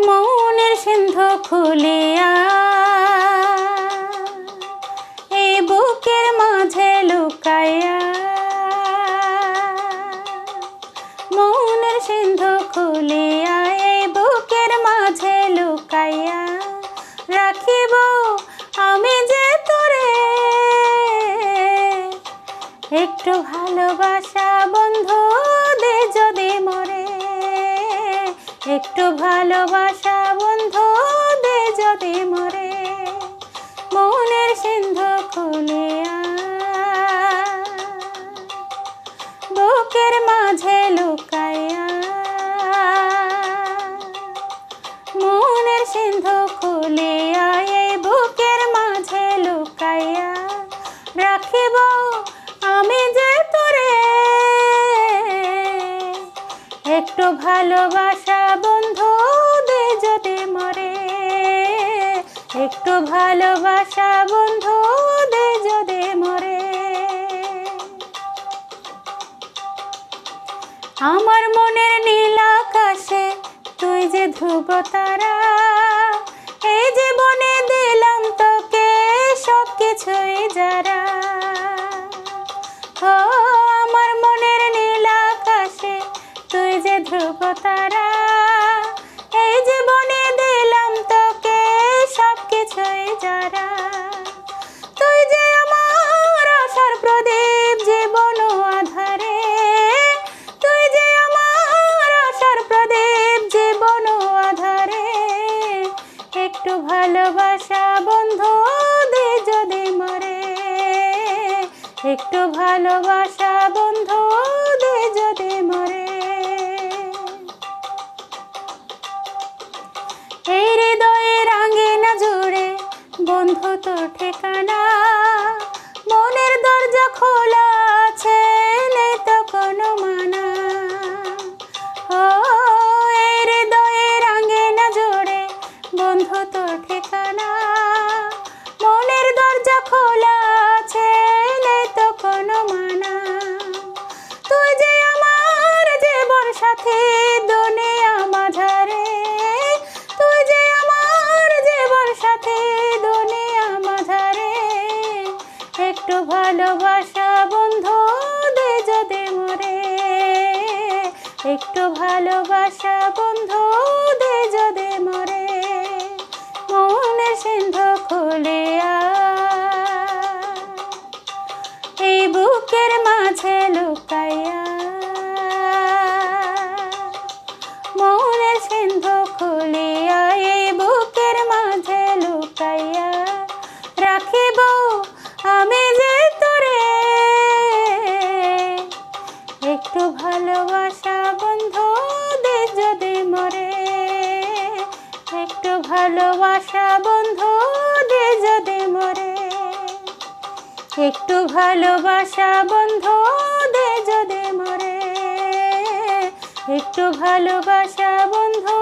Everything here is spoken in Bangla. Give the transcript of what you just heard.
মনের সিন্ধু খুলিয়া এই বুকের মাঝে লুকাইয়া, মনের সিন্ধু খুলিয়া এই বুকের মাঝে লুকাইয়া রাখিব আমি যে তোরে। একটু ভালোবাসা বন্ধু দে যদি মরে, একটু ভালোবাসা বন্ধু দে যদি মরে। মনের সিন্ধু খুলিয়া বুকের মাঝে লুকাইয়া, মনের সিন্ধু খুলিয়া এই বুকের মাঝে লুকাইয়া রাখিব আমি যে তোরে। একটু ভালোবাসা বন্ধু দে যদি মরে, একটু ভালোবাসা বন্ধু দে যদি মরে। আমার মনের নীল আকাশে তুই যে ধ্রুব তারা, এই জীবনে দিলাম তোকে সব কিছুই যারা। ও আমার মনের নীল আকাশে তুই যে ধ্রুব তারা, এই জীবনে দিলাম তোকে সব কিছুই যারা। তুই যে আমার আশার প্রদীপ জীবন আধারে, তুই যে আমার আশার প্রদীপ জীবন আধারে। একটু ভালোবাসা বন্ধু দে যদি মরে, একটু ভালোবাসা বন্ধু দে যদি মরে। এই হৃদয়ের আঙ্গিনা জুড়ে বন্ধু তোর ঠিকানা, মনের দরজা খোলা আছে নেই তো কোনো মানা। ও এই হৃদয়ের আঙ্গিনা জুড়ে বন্ধু তোর ঠিকানা, মনের দরজা খোলা আছে নেই তো কোনো মানা। তুই যে আমার জীবন সাথী দুনিয়া মাঝারে, তুই যে আমার জীবন সাথী দুনিয়া মাঝারে। একটু ভালোবাসা বন্ধু দে যদি মরে, একটু ভালোবাসা বন্ধু দে যদি মরে। মনের সিন্ধু খুলিয়া এই বুকের মাঝে লুকাইয়া, মনের সিন্ধু খুলিয়া এই বুকের মাঝে লুকাইয়া রাখিব আমি যে তোরে। একটু ভালোবাসা বন্ধু দে যদি মরে, একটু ভালোবাসা বন্ধু দে যদি মরে। একটু ভালোবাসা বন্ধু দে যদি মরে, একটু ভালোবাসা বন্ধু